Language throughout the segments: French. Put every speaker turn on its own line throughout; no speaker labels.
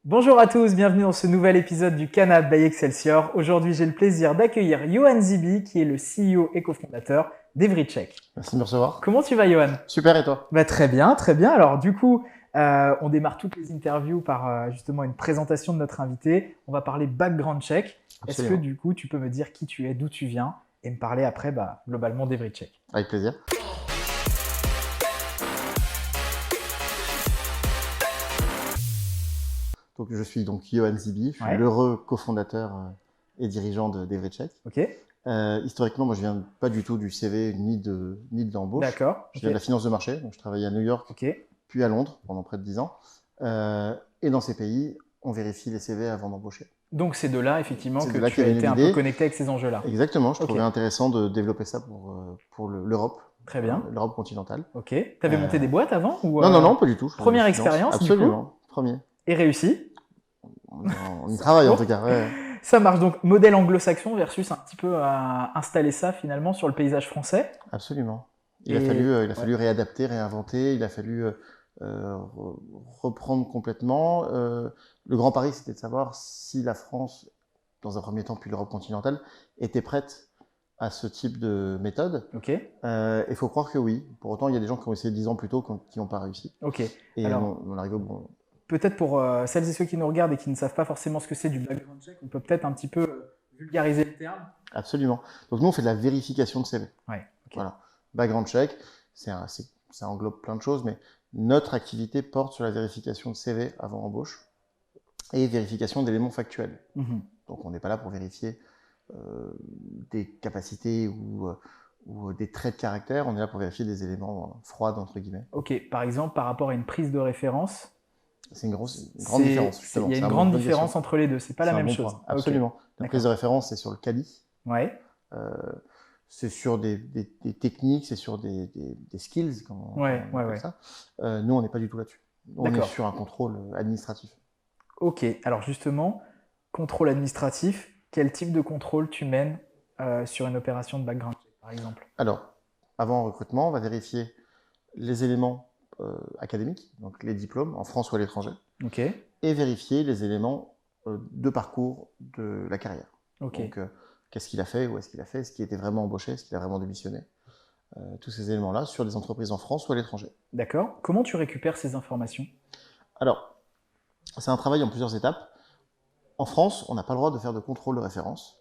Bonjour à tous, bienvenue dans ce nouvel épisode du Canap by Excelsior. Aujourd'hui, j'ai le plaisir d'accueillir Yohan Zibi, qui est le CEO et cofondateur d'Evrycheck.
Merci de me recevoir.
Comment tu vas, Yohan?
Super, et toi?
Très bien, très bien. Alors du coup, on démarre toutes les interviews par justement une présentation de notre invité. On va parler background check. Est-ce que du coup, tu peux me dire qui tu es, d'où tu viens et me parler après globalement d'Evrycheck?
Avec plaisir. Donc, je suis donc Yohan Zibi, je suis l'heureux cofondateur et dirigeant d'Evrycheck.
Ok.
Historiquement, moi je viens pas du tout du CV ni de l'embauche.
D'accord.
Je viens de la finance de marché, donc je travaillais à New York, puis à Londres pendant près de 10 ans. Et dans ces pays, on vérifie les CV avant d'embaucher.
Donc c'est de là effectivement que tu as été un peu connecté avec ces enjeux-là.
Exactement, je trouvais intéressant de développer ça pour l'Europe.
Très bien.
L'Europe continentale.
Ok. Tu avais monté des boîtes avant ou
Non, pas du tout.
Première expérience.
Absolument, premier.
Et réussi.
On y travaille en tout cas. Ouais.
Ça marche, donc modèle anglo-saxon versus un petit peu à installer ça finalement sur le paysage français.
Absolument. Il a fallu réadapter, réinventer, il a fallu reprendre complètement. Le grand pari, c'était de savoir si la France, dans un premier temps, puis l'Europe continentale, était prête à ce type de méthode.
Ok.
Il faut croire que oui. Pour autant, il y a des gens qui ont essayé 10 ans plus tôt qui n'ont pas réussi.
Ok.
Et alors, on arrive au bon.
Peut-être pour celles et ceux qui nous regardent et qui ne savent pas forcément ce que c'est du background check, on peut peut-être un petit peu vulgariser le terme.
Absolument. Donc nous, on fait de la vérification de CV.
Ouais, okay.
Voilà. Background check, ça englobe plein de choses, mais notre activité porte sur la vérification de CV avant embauche et vérification d'éléments factuels. Donc on n'est pas là pour vérifier des capacités ou des traits de caractère, on est là pour vérifier des éléments froids, entre guillemets.
Ok, par exemple, par rapport à une prise de référence.
C'est une grande différence, justement.
Il y a une grande différence entre les deux, c'est pas la même chose.
Absolument. La prise de référence, c'est sur le quali.
Ouais.
C'est sur des techniques, c'est sur des skills, comme on appelle ça. Nous, on n'est pas du tout là-dessus. On est sur un contrôle administratif.
Ok, alors justement, contrôle administratif, quel type de contrôle tu mènes sur une opération de background check, par exemple?
Alors, avant recrutement, on va vérifier les éléments académiques, donc les diplômes en France ou à l'étranger, et vérifier les éléments de parcours de la carrière. Donc, qu'est-ce qu'il a fait, où est-ce qu'il a fait, est-ce qu'il était vraiment embauché, est-ce qu'il a vraiment démissionné, tous ces éléments-là sur des entreprises en France ou à l'étranger.
D'accord. Comment tu récupères ces informations?
Alors, c'est un travail en plusieurs étapes. En France, on n'a pas le droit de faire de contrôle de référence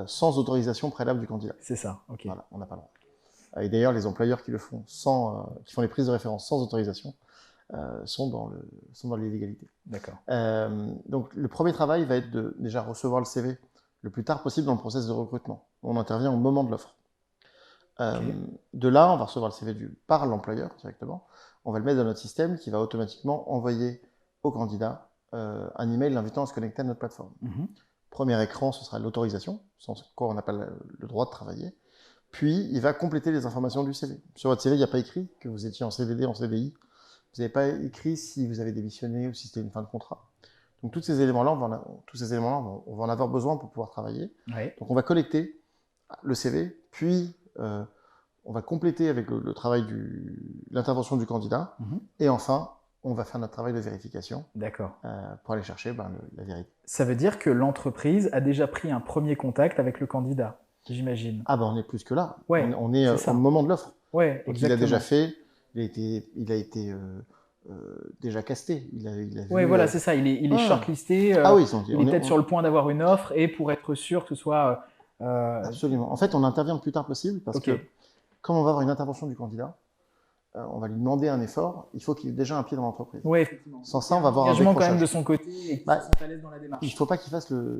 sans autorisation préalable du candidat.
C'est ça, ok.
Voilà, on n'a pas le droit. Et d'ailleurs, les employeurs qui le font qui font les prises de référence sans autorisation sont dans l'illégalité.
D'accord.
Donc, le premier travail va être de déjà recevoir le CV le plus tard possible dans le process de recrutement. On intervient au moment de l'offre. De là, on va recevoir le CV par l'employeur directement. On va le mettre dans notre système qui va automatiquement envoyer au candidat un email l'invitant à se connecter à notre plateforme. Premier écran, ce sera l'autorisation, sans quoi on n'a pas le droit de travailler. Puis, il va compléter les informations du CV. Sur votre CV, il n'y a pas écrit que vous étiez en CDD, en CDI. Vous n'avez pas écrit si vous avez démissionné ou si c'était une fin de contrat. Donc, tous ces éléments-là, on va en avoir besoin pour pouvoir travailler. Donc, on va collecter le CV, puis on va compléter avec le travail l'intervention du candidat. Et enfin, on va faire notre travail de vérification pour aller chercher la vérité.
Ça veut dire que l'entreprise a déjà pris un premier contact avec le candidat, j'imagine.
Ah on est plus que là. On est au moment de l'offre.
Donc
il a déjà fait, il a été déjà casté.
Voilà, c'est ça. Il est shortlisté. Il est peut-être sur le point d'avoir une offre et pour être sûr que ce soit...
Absolument. En fait, on intervient le plus tard possible parce que comme on va avoir une intervention du candidat, on va lui demander un effort, il faut qu'il ait déjà un pied dans l'entreprise.
Effectivement.
Sans ça, on va avoir un
engagement quand même de son côté et qu'il se sente à l'aise dans la démarche.
Il ne faut pas qu'il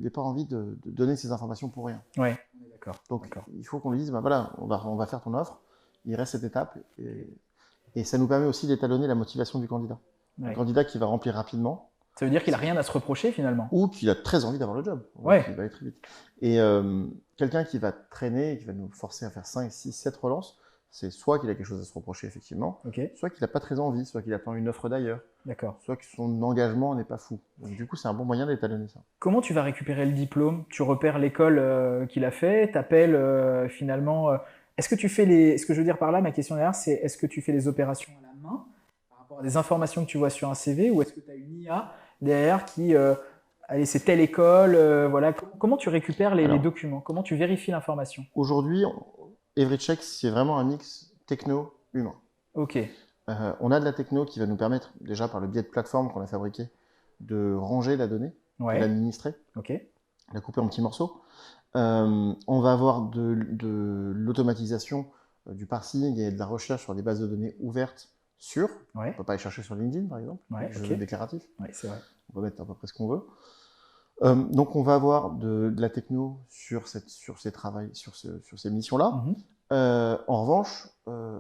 n'ait pas envie de donner ces informations pour rien.
On est d'accord.
Donc, il faut qu'on lui dise, voilà, on va faire ton offre, il reste cette étape, et ça nous permet aussi d'étalonner la motivation du candidat. Un candidat qui va remplir rapidement.
Ça veut dire qu'il n'a rien à se reprocher finalement.
Ou qu'il a très envie d'avoir le job. Il va aller très vite. Et quelqu'un qui va traîner, qui va nous forcer à faire 5, 6, 7 relances, c'est soit qu'il a quelque chose à se reprocher, effectivement,
Ok,
soit qu'il n'a pas très envie, soit qu'il attend une offre d'ailleurs,
d'accord.
soit que son engagement n'est pas fou. Donc, du coup, c'est un bon moyen d'étalonner ça.
Comment tu vas récupérer le diplôme? Tu repères l'école qu'il a fait, t'appelles finalement. Est-ce que tu fais les. Ce que je veux dire par là, ma question derrière, c'est est-ce que tu fais les opérations à la main par rapport à des informations que tu vois sur un CV ou est-ce que tu as une IA derrière qui. Allez, c'est telle école, voilà. Comment tu récupères les
Alors,
documents? Comment tu vérifies l'information?
aujourd'hui, EveryCheck, c'est vraiment un mix techno-humain.
Ok,
On a de la techno qui va nous permettre, déjà par le biais de plateformes qu'on a fabriquées, de ranger la donnée, de
ouais,
l'administrer,
ok,
la couper en petits morceaux. On va avoir de l'automatisation, du parsing et de la recherche sur des bases de données ouvertes sûres. On ne
ouais,
peut pas aller chercher sur LinkedIn, par exemple,
ouais,
jeu
ok,
déclaratif.
ouais, c'est vrai.
On peut mettre à peu près ce qu'on veut. Donc on va avoir de la techno sur ces missions-là.
Mhm.
En revanche,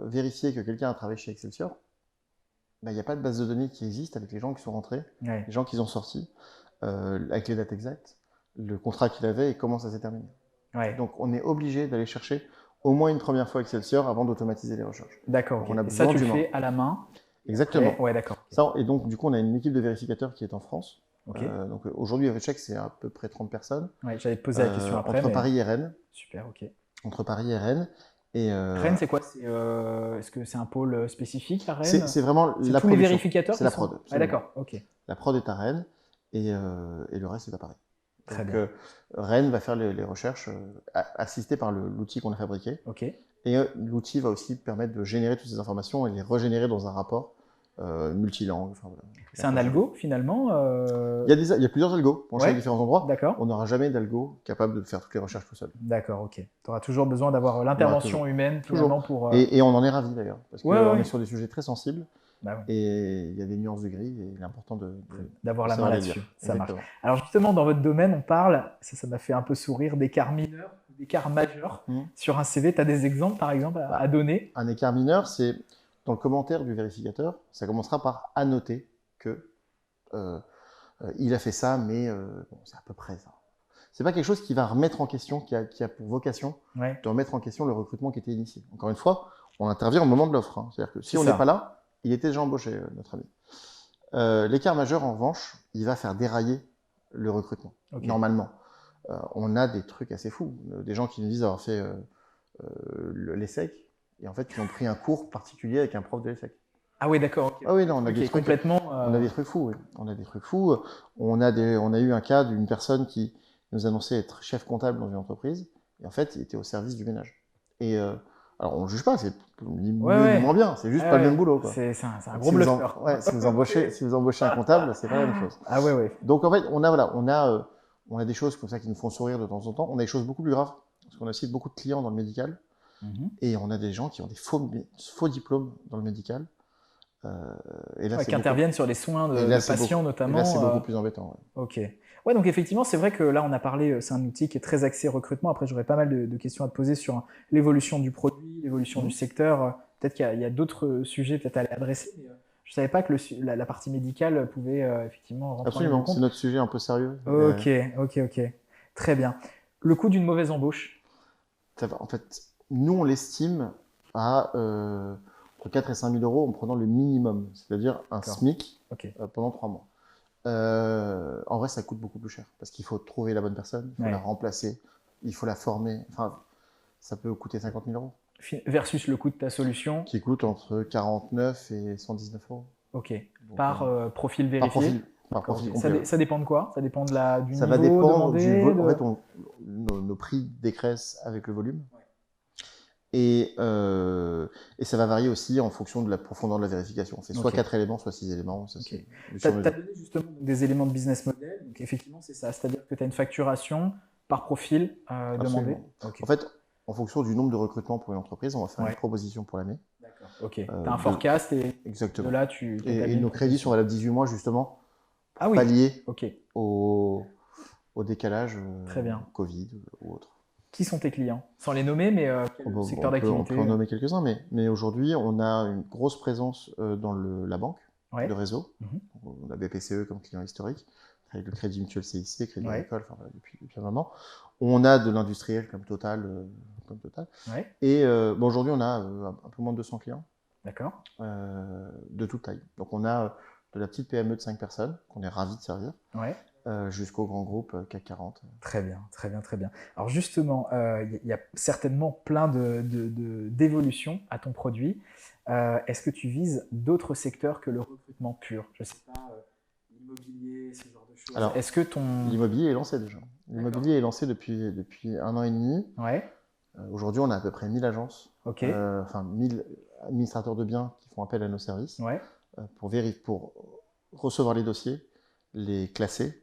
vérifier que quelqu'un a travaillé chez Excelsior, ben, il n'y a pas de base de données qui existe avec les gens qui sont rentrés,
Ouais,
les gens qui sont sortis, avec les dates exactes, le contrat qu'il avait et comment ça s'est terminé.
ouais.
Donc on est obligé d'aller chercher au moins une première fois Excelsior avant d'automatiser les recherches.
D'accord,
Donc
ok.
on a
Et ça,
besoin
tu le
d'humains.
fais à la main. Et
Exactement.
après, ouais, d'accord. Ok.
Ça, et donc du coup on a une équipe de vérificateurs qui est en France.
Ok.
Donc aujourd'hui EveryCheck c'est à peu près 30 personnes,
Ouais, j'allais te poser la question après,
entre
mais
Paris et Rennes.
super, ok.
Entre Paris et Rennes. Et
Rennes, c'est quoi? Est-ce que c'est un pôle spécifique à Rennes?
c'est vraiment
C'est
la
tous les
production.
vérificateurs
C'est
qui
la
sont.
prod,
Ah,
absolument.
d'accord, ok.
La prod est à Rennes et le reste est à Paris.
Très
Donc
bien.
Rennes va faire les recherches assistées par l'outil qu'on a fabriqué.
Ok.
Et l'outil va aussi permettre de générer toutes ces informations et les régénérer dans un rapport multilangue. Enfin, voilà.
C'est un algo finalement.
Il y a plusieurs algos pour chaque
Ouais,
différents endroits.
d'accord.
On n'aura jamais d'algo capable de faire toutes les recherches tout seul.
D'accord, ok. Tu auras toujours besoin d'avoir
On aura
l'intervention humaine finalement
toujours.
pour.
Et on en est ravis d'ailleurs, parce
Ouais,
qu'on
ouais.
est sur des sujets très sensibles.
Bah ouais,
Et il y a des nuances de gris et il est important
d'avoir
de
la main
savoir les
là-dessus.
lire.
Ça marche.
Exactement.
Alors justement, dans votre domaine, on parle, ça m'a fait un peu sourire, d'écarts mineurs, d'écarts majeurs. Sur un CV, tu as des exemples par exemple à donner?
Un écart mineur, c'est dans le commentaire du vérificateur, ça commencera par annoter que il a fait ça, mais bon, c'est à peu près ça. C'est pas quelque chose qui va remettre en question, qui a pour vocation
Ouais,
de remettre en question le recrutement qui était initié. Encore une fois, on intervient au moment de l'offre. C'est-à-dire que si
C'est
on
ça.
n'est pas là, il était déjà embauché, notre ami. L'écart majeur, en revanche, il va faire dérailler le recrutement,
Ok.
normalement. On a des trucs assez fous. Des gens qui nous disent avoir fait l'ESSEC, et en fait, ils ont pris un cours particulier avec un prof de l'ESSEC.
Ah oui, d'accord. Ok.
Ah oui, non, on a
Ok,
des trucs
complètement.
on a des trucs fous, oui. On a des trucs fous. On a eu un cas d'une personne qui nous annonçait être chef comptable dans une entreprise, et en fait, il était au service du ménage. Et alors, on ne juge pas, c'est ni mieux
Ouais,
ni moins bien, c'est juste pas le même boulot, quoi.
C'est un
Donc,
gros bluffeur.
si vous embauchez un comptable, c'est pas la même chose.
Ah ouais, ouais.
Donc en fait, on a des choses comme ça qui nous font sourire de temps en temps. On a des choses beaucoup plus graves, parce qu'on a aussi beaucoup de clients dans le médical, et on a des gens qui ont des faux diplômes dans le médical. Et là,
Ouais,
c'est
qui interviennent sur les soins de patients notamment.
Et là, c'est beaucoup plus embêtant. Ouais.
Ok. Ouais, donc effectivement, c'est vrai que là, on a parlé, c'est un outil qui est très axé recrutement. Après, j'aurais pas mal de questions à te poser sur l'évolution du produit, l'évolution du secteur. Peut-être qu'il y a d'autres sujets peut-être à adresser. Mais, je savais pas que la partie médicale pouvait effectivement rentrer en ligne de
Absolument,
compte.
c'est notre sujet un peu sérieux.
Ok, ok. Très bien. Le coût d'une mauvaise embauche.
En fait, nous, on l'estime à entre 4 et 5 000 euros en prenant le minimum, c'est-à-dire un SMIC pendant 3 mois. En vrai, ça coûte beaucoup plus cher parce qu'il faut trouver la bonne personne, il faut la remplacer, il faut la former. Enfin, ça peut coûter 50 000 euros.
Versus le coût de ta solution.
Qui coûte entre 49 et 119 euros.
Ok. Donc, par profil vérifié.
Par profil complet.
Ça dépend de quoi? Ça dépend du
ça
niveau
va dépendre
demandé
du volume. En fait, nos prix décrèsent avec le volume. Et ça va varier aussi en fonction de la profondeur de la vérification. On fait soit 4 éléments, soit 6 éléments.
Tu as donné justement des éléments de business model. Donc effectivement, c'est ça. C'est-à-dire que tu as une facturation par profil demandé.
En fait, en fonction du nombre de recrutements pour une entreprise, on va faire une proposition pour l'année.
D'accord. Ok. Tu as un forecast et
exactement.
de là,
et nos crédits sont valables 18 mois justement pour pallier au décalage
Très bien.
Covid ou autre.
Qui sont tes clients? Sans les nommer, mais quel secteur d'activité?
On peut en nommer quelques-uns, mais aujourd'hui, on a une grosse présence dans la banque, le réseau. On a BPCE comme client historique, avec le Crédit Mutuel CIC, Crédit Agricole, enfin, depuis un moment. On a de l'industriel comme Total, comme Total.
Ouais.
Et aujourd'hui, on a un peu moins de 200 clients.
D'accord.
De toute taille. Donc on a de la petite PME de 5 personnes qu'on est ravis de servir,
Ouais.
jusqu'au grand groupe CAC 40.
Très bien, très bien, très bien. Alors justement, il y a certainement plein d'évolutions à ton produit. Est-ce que tu vises d'autres secteurs que le recrutement pur? Je ne sais pas, l'immobilier, ce genre de choses.
Alors,
est-ce que ton...
l'immobilier est lancé déjà. L'immobilier est lancé depuis 1 an et demi.
Ouais,
Aujourd'hui, on a à peu près 1000 agences,
ok,
enfin 1000 administrateurs de biens qui font appel à nos services
ouais.
pour recevoir les dossiers, les classer.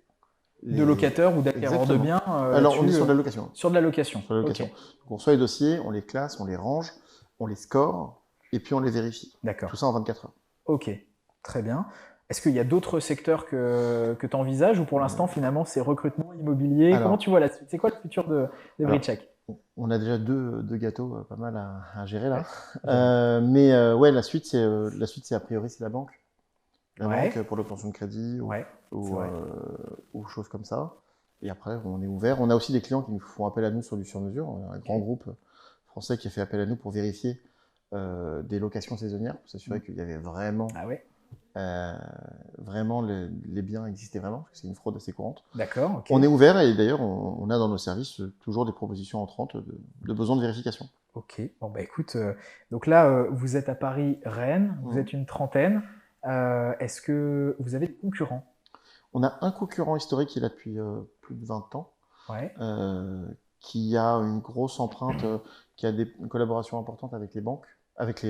De locataires ou d'acquéreurs de
Exactement.
biens
Alors, on est
là-dessus,
sur de la location.
Sur de la location.
Sur la location.
Ok,
Donc, on reçoit les dossiers, on les classe, on les range, on les score, et puis on les vérifie.
d'accord.
Tout ça en 24 heures.
Ok, très bien. Est-ce qu'il y a d'autres secteurs que tu envisages ou pour l'instant, finalement, c'est recrutement immobilier?
Alors,
comment tu vois la suite? C'est quoi le futur de Bridcheck?
on a déjà deux gâteaux pas mal à gérer là.
Ouais.
Ouais, la suite, c'est a priori, c'est la banque. La
Ouais.
banque pour l'obtention de crédit
Ouais, c'est vrai.
ou choses comme ça. Et après, on est ouvert. On a aussi des clients qui nous font appel à nous sur du sur-mesure. On a un grand groupe français qui a fait appel à nous pour vérifier des locations saisonnières, pour s'assurer qu'il y avait vraiment,
Ah ouais,
vraiment les biens existaient vraiment, parce que c'est une fraude assez courante.
d'accord, ok.
On est ouvert et d'ailleurs, on a dans nos services toujours des propositions entrantes de besoins de vérification.
Ok, bon bah écoute, donc là, vous êtes à Paris, Rennes, vous êtes une trentaine. Est-ce que vous avez des concurrents?
On a un concurrent historique qui est là depuis plus de 20 ans,
Ouais,
qui a une grosse empreinte, qui a une collaboration importante avec les banques, avec les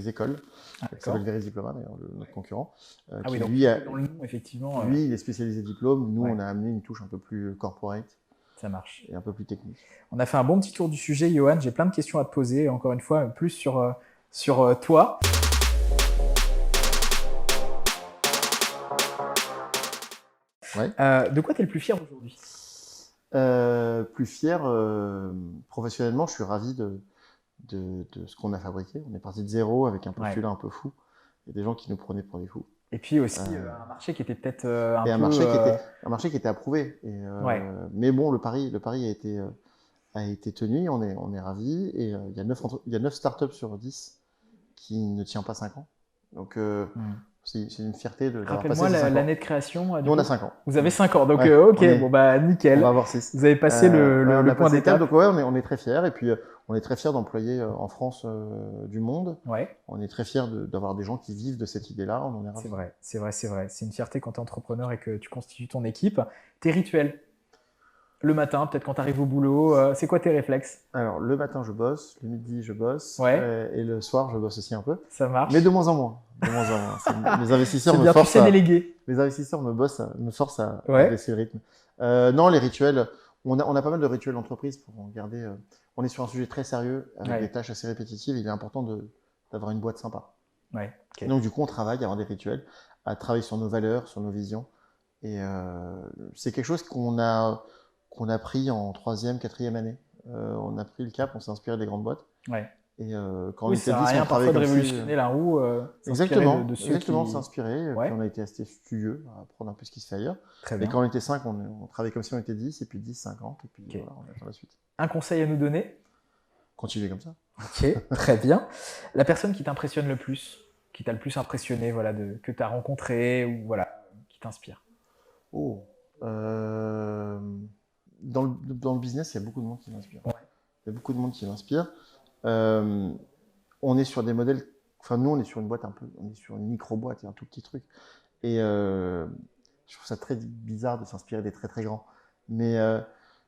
écoles, qui
d'accord.
s'appelle Veris Diploma, d'ailleurs, notre concurrent.
Ah
qui
oui, donc
lui,
dans le nom, effectivement,
lui, il est spécialisé diplôme. Nous,
ouais.
on a amené une touche un peu plus corporate
ça marche.
et un peu plus technique.
On a fait un bon petit tour du sujet, Johan. J'ai plein de questions à te poser, encore une fois, plus sur toi.
Ouais.
De quoi tu es le plus fier aujourd'hui?
Plus fier, professionnellement, je suis ravi de ce qu'on a fabriqué. On est parti de zéro avec un postulat un peu fou. Il y a des gens qui nous prenaient pour des fous.
Et puis aussi un marché qui était peut-être
un marché qui était approuvé. Mais bon, le pari a été tenu. On est ravis. Et il y a 9 startups sur 10 qui ne tiennent pas 5 ans. Donc c'est une fierté de passer
Rappelle-moi l'année de création.
Nous, on a 5 ans.
Vous avez 5 ans, donc
Ouais,
ok, bon bah nickel.
On va avoir 6.
Vous avez passé le point d'étape.
Donc ouais, on est très fiers. Et puis on est très fiers d'employer en France du monde.
Ouais.
On est très fiers d'avoir des gens qui vivent de cette idée-là. On en est ravis.
C'est vrai. C'est une fierté quand tu es entrepreneur et que tu constitues ton équipe. Tes rituels? Le matin, peut-être quand tu arrives au boulot, c'est quoi tes réflexes?
Alors, le matin, je bosse, le midi, je bosse, et le soir, je bosse aussi un peu.
Ça marche.
Mais de moins en moins. Les investisseurs
me forcent à déléguer.
Les investisseurs me forcent à baisser le rythme. Non, les rituels, on a pas mal de rituels d'entreprise pour garder. On est sur un sujet très sérieux, avec des tâches assez répétitives. Il est important d'avoir une boîte sympa.
Ouais, okay.
Donc, du coup, on travaille à avoir des rituels, à travailler sur nos valeurs, sur nos visions. Et c'est quelque chose qu'on a pris en 3e, 4e année. On a pris le cap, on s'est inspiré des grandes boîtes.
Ouais.
Et quand on était 10,
on travaillait parfois de révolutionner la roue.
Exactement,
qui...
s'inspirer. Puis on a été assez studieux à apprendre un peu ce qui se fait ailleurs.
Très
bien. Et quand on était 5, on travaillait comme si on était 10, et puis 10, 50, et puis voilà, on attend la suite.
Un conseil à nous donner?
Continuez comme ça.
Ok, très bien. La personne qui t'impressionne le plus, qui t'a le plus impressionné, voilà, que tu as rencontré, ou voilà, qui t'inspire?
Dans le business, il y a beaucoup de monde qui m'inspire.
Ouais.
Il y a beaucoup de monde qui m'inspire. On est sur des modèles. Enfin, nous, on est sur une boîte on est sur une micro-boîte, il y a un tout petit truc. Et je trouve ça très bizarre de s'inspirer des très très grands. Mais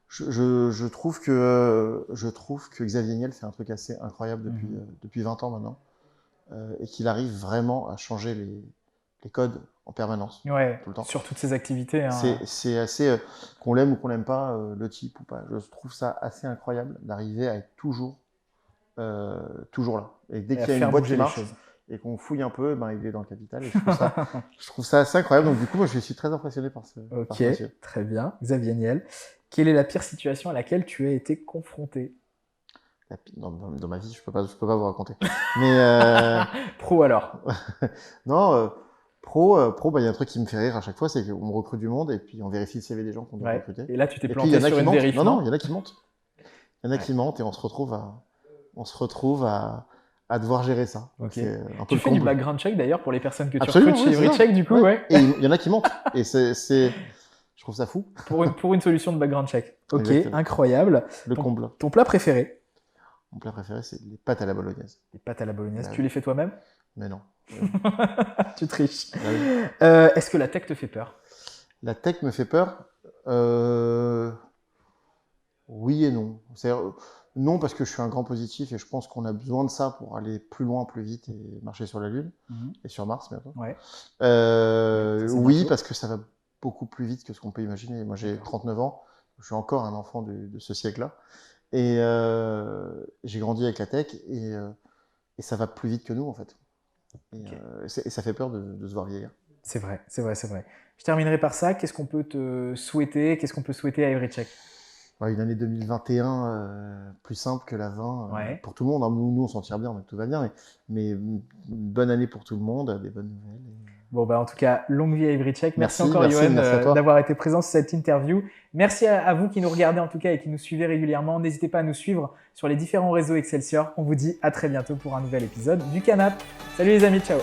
je trouve que Xavier Niel fait un truc assez incroyable depuis 20 ans maintenant. Et qu'il arrive vraiment à changer les codes en permanence, tout le temps.
Sur toutes ces activités. Hein.
C'est assez, qu'on l'aime ou qu'on l'aime pas, le type ou pas. Je trouve ça assez incroyable d'arriver à être toujours là. Et dès qu'il y a une boîte qui marche et qu'on fouille un peu, il est dans le capital. Et je trouve ça assez incroyable. Donc du coup, moi, je suis très impressionné par ce monsieur.
Très bien. Xavier Niel. Quelle est la pire situation à laquelle tu as été confronté?
Dans ma vie, je peux pas vous raconter. Mais
pro alors?
Non, pro, il y a un truc qui me fait rire à chaque fois, c'est qu'on recrute du monde et puis on vérifie le CV des gens qu'on doit recruter.
Et là, tu t'es planté sur une vérif.
Non, il y en a qui montent. Il y en a qui mentent et on se retrouve à devoir gérer ça.
Ok.
C'est un peu
Tu
le
fais du
comble.
background check d'ailleurs pour les personnes que tu
Absolument,
recrutes chez
oui, c'est ça.
EveryCheck, du coup, ouais.
Et il y en a qui mentent. Et je trouve ça fou.
Pour une solution de background check. Ok,
Exactement.
incroyable.
Le comble.
Ton plat préféré?
Mon plat préféré, c'est les pâtes à la bolognaise.
Les pâtes à la bolognaise.
Bah
Tu
oui.
les fais toi-même?
Mais non.
Tu triches.
Bah oui.
Est-ce que la tech te fait peur?
La tech me fait peur. Oui et non. Non, parce que je suis un grand positif et je pense qu'on a besoin de ça pour aller plus loin, plus vite et marcher sur la Lune et sur Mars bientôt.
Ouais.
Oui,
bientôt.
parce que ça va beaucoup plus vite que ce qu'on peut imaginer. Moi, j'ai 39 ans, je suis encore un enfant de ce siècle-là. Et j'ai grandi avec la tech et ça va plus vite que nous, en fait. Et ça fait peur de se voir vieillir.
C'est vrai, c'est vrai, c'est vrai. Je terminerai par ça. Qu'est-ce qu'on peut te souhaiter? Qu'est-ce qu'on peut souhaiter à EveryCheck?
Ouais, une année 2021 plus simple que la 20
Ouais.
pour tout le monde. Hein. Nous, on s'en tire bien, donc tout va bien. Mais une bonne année pour tout le monde, des bonnes nouvelles.
Bon, bah, en tout cas, longue vie à EveryCheck. Merci encore,
merci
Yoann,
à toi.
d'avoir été présent sur cette interview. Merci à vous qui nous regardez en tout cas et qui nous suivez régulièrement. N'hésitez pas à nous suivre sur les différents réseaux Excelsior. On vous dit à très bientôt pour un nouvel épisode du Canap. Salut les amis, ciao!